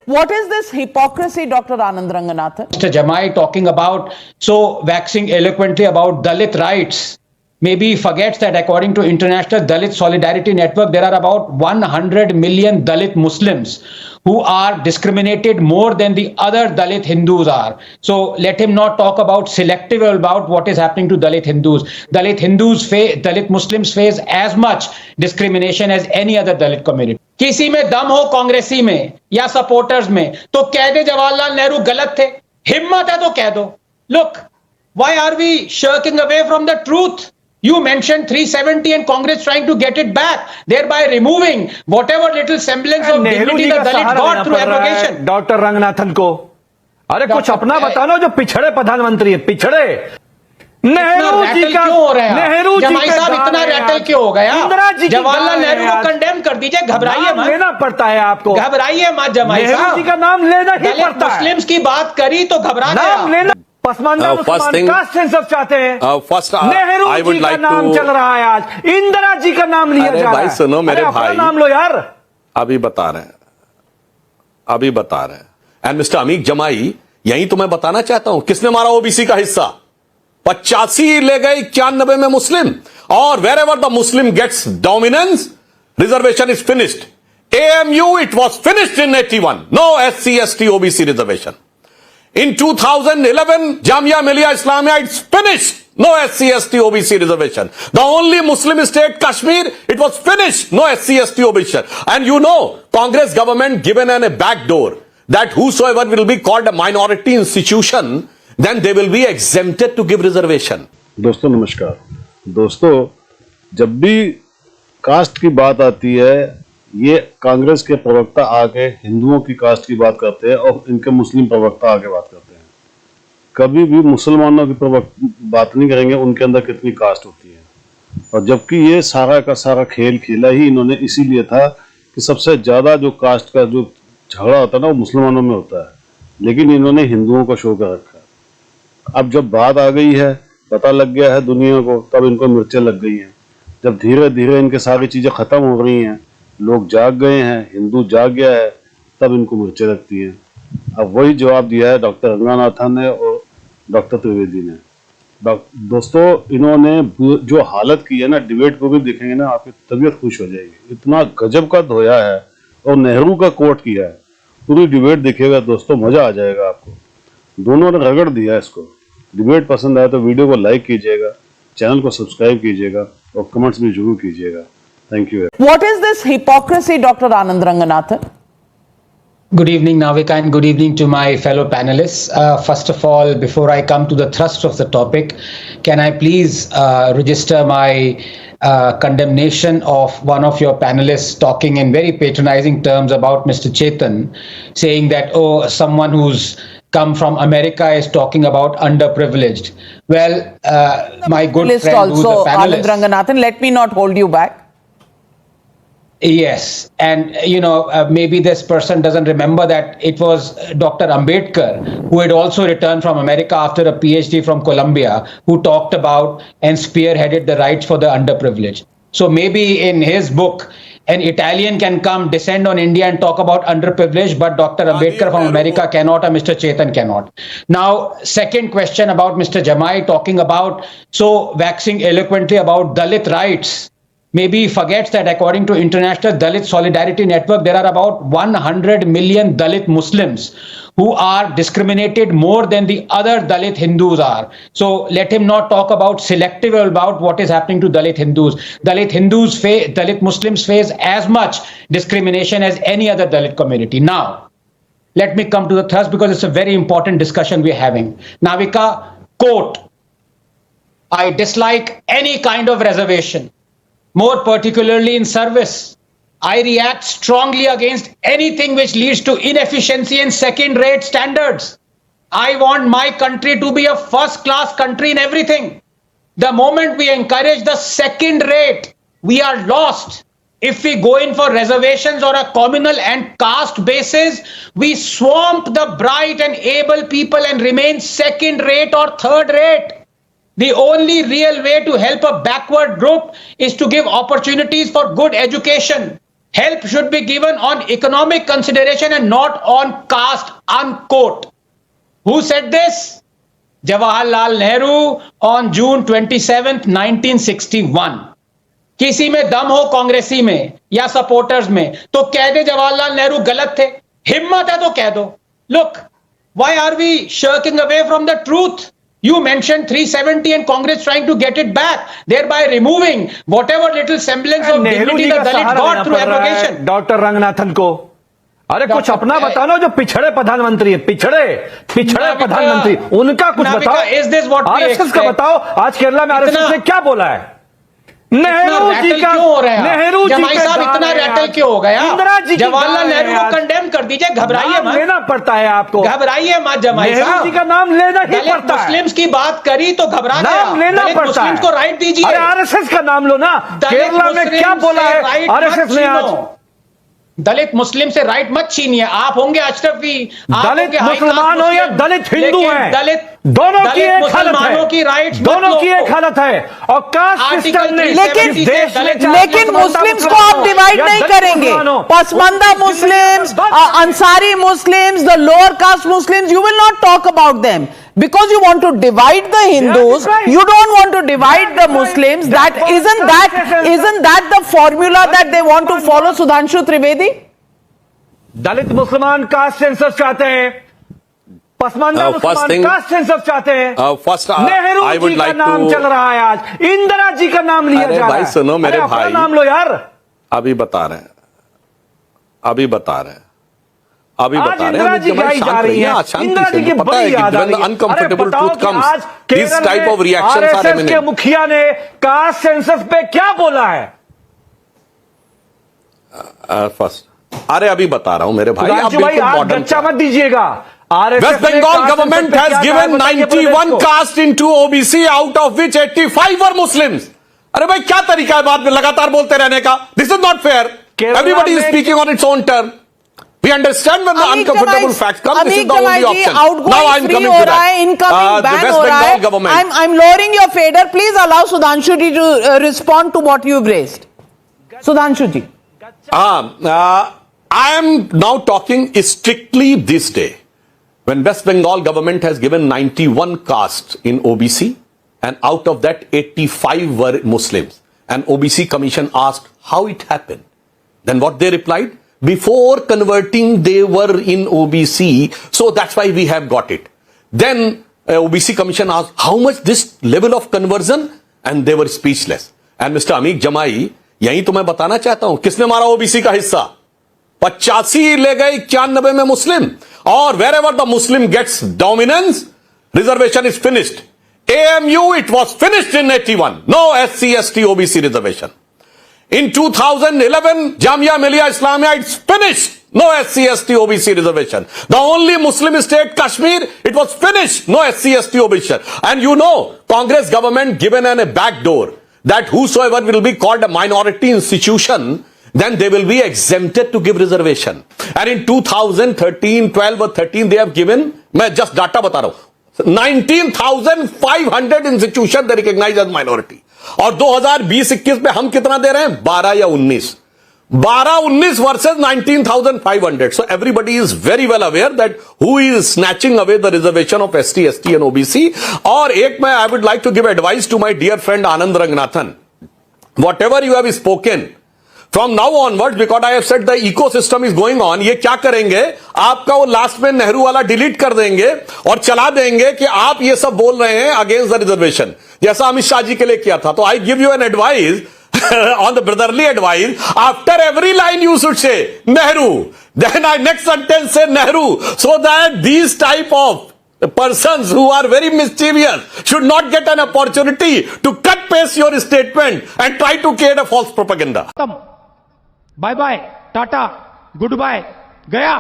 What is this hypocrisy, Dr. Anand Ranganathan? Mr. Jamai talking about, so waxing eloquently about Dalit rights. Maybe he forgets that according to International Dalit Solidarity Network, there are about 100 million Dalit Muslims who are discriminated more than the other Dalit Hindus are. So let him not talk about selective about what is happening to Dalit Hindus. Dalit Muslims face as much discrimination as any other Dalit community. किसी में दम हो कांग्रेसी में या supporters में तो कह दे जवाहरलाल नेहरू गलत थे, हिम्मत है तो कह दो. Look, why are we shirking away from the truth? You mentioned 370 and Congress trying to get it back, thereby removing whatever little semblance of dignity the Dalits got through abrogation. Doctor Ranganathan को अरे कुछ अपना बताना, जो पिछड़े प्रधानमंत्री है, पिछड़े. नेहरू जी का जमाई साहब इतना रैटल क्यों हो गया? जवाहरलाल नेहरू को कंडेम कर दीजिए, घबराइए मत. लेना पड़ता है आपको, घबराइए मत जमाई साहब. नेहरू जी का नाम लेना ही पड़ता है. मुस्लिम्स की बात करी तो घबरा गया. पसमानदा मुसलमान कास्ट सेंसस चाहते हैं. नेहरू जी का नाम चल रहा है आज, इंदिरा जी का नाम लिया जा रहा है. भाई सुनो मेरे भाई, नाम लो यार. अभी बता रहे हैं. एंड मिस्टर अमीक जमाई, यही तो मैं बताना चाहता हूं, किसने मारा ओबीसी का हिस्सा? 85 ले गए 91 में मुस्लिम. और wherever the Muslim gets dominance, reservation is finished. AMU, it was finished in 81. No SC, ST, OBC reservation. In 2011, Jamia Millia Islamia, it's finished. No SC, ST, OBC reservation. The only Muslim state, Kashmir, it was finished. No SC, ST, OBC. And you know, Congress government given a back door that whosoever will be called a minority institution, then they will be exempted to give reservation. दोस्तों नमस्कार. दोस्तों, जब भी cast की बात आती है, ये कांग्रेस के प्रवक्ता आके हिंदुओं की कास्ट की बात करते हैं और इनके मुस्लिम प्रवक्ता आके बात करते हैं. कभी भी मुसलमानों की बात नहीं करेंगे उनके अंदर कितनी कास्ट होती है. और जबकि ये सारा का सारा खेल खेला ही इन्होंने इसीलिए था कि सबसे ज़्यादा जो कास्ट का जो झगड़ा होता है ना वो मुसलमानों में होता है, लेकिन इन्होंने हिंदुओं को शो कर रखा है. अब जब बात आ गई है, पता लग गया है दुनिया को, तब इनको मिर्चें लग गई हैं. जब धीरे धीरे इनके सारी चीज़ें ख़त्म हो रही हैं, लोग जाग गए हैं, हिंदू जाग गया है, तब इनको मिर्चें लगती हैं. अब वही जवाब दिया है डॉक्टर रंगनाथन ने और डॉक्टर त्रिवेदी ने. दोस्तों, इन्होंने जो हालत की है ना, डिबेट को भी देखेंगे ना, आपकी तबीयत खुश हो जाएगी. इतना गजब का धोया है और नेहरू का कोट किया है. पूरी डिबेट देखिएगा दोस्तों, मजा आ जाएगा आपको. दोनों ने रगड़ दिया इसको. डिबेट पसंद आया तो वीडियो को लाइक कीजिएगा, चैनल को सब्सक्राइब कीजिएगा और कमेंट्स भी जरूर कीजिएगा. Thank you. What is this hypocrisy, Dr. Anand Ranganathan? Good evening, Navika, and good evening to my fellow panelists. First of all, before I come to the thrust of the topic, can I please register my condemnation of one of your panelists talking in very patronizing terms about Mr. Chetan, saying that, oh, someone who's come from America is talking about underprivileged. Well, my good friend also, who's a panelist. Anand Ranganathan, let me not hold you back. Yes, and you know, maybe this person doesn't remember that it was Dr. Ambedkar, who had also returned from America after a PhD from Columbia, who talked about and spearheaded the rights for the underprivileged. So maybe in his book, an Italian can come, descend on India and talk about underprivileged, but Dr. Ambedkar from America cannot, or Mr. Chetan cannot. Now, second question about Mr. Jamai talking about, so waxing eloquently about Dalit rights. Maybe he forgets that according to International Dalit Solidarity Network, there are about 100 million Dalit Muslims who are discriminated more than the other Dalit Hindus are. So let him not talk about selective about what is happening to Dalit Hindus. Dalit Muslims face as much discrimination as any other Dalit community. Now, let me come to the thrust because it's a very important discussion we're having. Navika, quote, I dislike any kind of reservation, more particularly in service. I react strongly against anything which leads to inefficiency and second-rate standards. I want my country to be a first-class country in everything. The moment we encourage the second rate, we are lost. If we go in for reservations on a communal and caste basis, we swamp the bright and able people and remain second rate or third rate. The only real way to help a backward group is to give opportunities for good education, Help should be given on economic consideration and not on caste, unquote. Who said this? Jawaharlal Nehru on June 27th, 1961. किसी में दम हो कांग्रेसी में या supporters में तो कह दे जवाहरलाल नेहरू गलत थे, हिम्मत है तो कह दो. Look, why are we shirking away from the truth? You mentioned 370 and Congress trying to get it back, thereby removing whatever little semblance of Nehru dignity ji the का Dalits सहारा got लेना through पड़ रहा है abrogation. डॉक्टर रंगनाथन को. अरे कुछ doctor- अपना बताओ, जो पिछड़े प्रधानमंत्री है, पिछड़े नाविका- प्रधानमंत्री, उनका कुछ नाविका, बताओ. is this what we RSS का expect? बताओ, आज केरला में आरएसएस ने क्या बोला है? नेहरू जी रैटल का, क्यों हो रहा है? नेहरू जी जमाई के साहब गाने इतना हैं रैटल आज. क्यों हो गया? इंदिरा जी की जवाहरलाल गाने नेहरू हैं को आज. कंडेम कर दीजिए, घबराइए नाम मत. लेना पड़ता है आपको. घबराइए मत जमाई नेहरू साहब. जी का नाम लेना ही दलित पड़ता है. मुस्लिम्स की बात करी तो घबरा गया. नाम लेना दलित पड़ता मुस्लिम्स है. को राइट दीजिए. अरे आरएसएस का नाम लो ना. दलित केरला में मुस्लिम क्या बोला से है राइट आरएसएस मत ने आज? छीनो. दलित मुस्लिम से राइट मत छीनिए. आप होंगे अशरफी, आप दलित होंगे हाई मुसलमान हो क्लास या मुस्लिम, दलित हिंदू लेकिन हैं, दलित दोनों की दलित एक हालत मुसलमानों की है. राइट्स मत दोनों की लो. एक हालत है. और कास्ट आर्टिकल सिस्टम ने 370 इस देश में से लेकिन मुस्लिम्स को आप डिवाइड नहीं करेंगे. Pasmanda Muslims, Ansari Muslims, the lower caste Muslims, you will not talk about them because you want to divide the Hindus. You don't want to divide the Muslims. That isn't that the formula that they want to follow, Sudhanshu Trivedi? दलित मुसलमान caste census चाहते हैं, पसमानदा मुसलमान caste census चाहते हैं. First, Nehru I would जी का like नाम to- चल रहा है आज, इंदिरा जी का नाम लिया अरे जा रहा भाई है. सुनो मेरे अरे अपना भाई. नाम लो यार. अभी बता रहे हैं. आज इंदिरा जी गाई जा रही है. इंदिरा जी की बड़ी याद आ रही है. अनकंफर्टेबल बताओ ट्रूथ कि कम्स. आज दिस केरल टाइप ऑफ में रिएक्शंस आर आरएसएस के एमिनेंट. मुखिया ने कास्ट सेंसस पे क्या बोला है? फर्स्ट, अरे अभी बता रहा हूं मेरे भाई. आप राजू भाई बिल्कुल आज मॉडर्न. गच्चा मत दीजिएगा. आरएसएस West ने Bengal कास्ट government सेंसस पे has क्या given कहा है, बताइए 91 को. caste into OBC, out of which 85 were Muslims. अरे भाई क्या तरीका है बात में लगातार बोलते रहने का? This is not fair. Kerala Everybody is में- speaking on its own term. We understand when the Amit uncomfortable Jamai- facts come. This is Amit the only Jamai ji, option. outgoing Now I'm free coming हो to रहा है, that. incoming The ban West हो रहा Bengal है. government. I'm lowering your fader. Please allow Sudhanshu ji to respond to what you've raised. Sudhanshu ji. I am now talking strictly this day. When West Bengal government has given 91 castes in OBC, and out of that 85 were Muslims, and OBC commission asked how it happened. Then what they replied? Before converting they were in OBC, so that's why we have got it. Then OBC commission asked how much this level of conversion, and they were speechless. And Mr. Amit Jamai, यही तो मैं बताना चाहता हूं, किसने मारा OBC का हिस्सा? 85 ले गए 91 में मुस्लिम. और wherever the Muslim gets dominance, reservation is finished. AMU, it was finished in 81. No SC, ST, OBC reservation. In 2011, Jamia Millia Islamia, it's finished. No SC, ST, OBC reservation. The only Muslim state, Kashmir, it was finished. No SC, ST, OBC. And you know, Congress government given a back door that whosoever will be called a minority institution, then they will be exempted to give reservation. And in 2013, 12 or 13, they have given, मैं just data बता रहा हूं, 19,500 institution they recognize as minority. और 2020-21 में हम कितना दे रहे हैं? 12 या 19. 12-19 versus 19,500. So everybody is very well aware that who is snatching away the reservation of ST, ST and OBC. और एक मैं I would like to give advice to my dear friend Anand Ranganathan. Whatever you have spoken, from now onwards, because I have said the ecosystem is going on, ये क्या करेंगे? आपका वो last में नेहरू वाला डिलीट कर देंगे और चला देंगे कि आप ये सब बोल रहे हैं अगेंस्ट द रिजर्वेशन, जैसा अमित शाह जी के लिए किया था. तो I give you an advice on the brotherly advice, after every line you should say Nehru, then I next sentence say Nehru, so that these type of persons who are very mischievous should not get an opportunity to cut paste your statement and try to create a false propaganda. Bye bye, tata, goodbye, गया.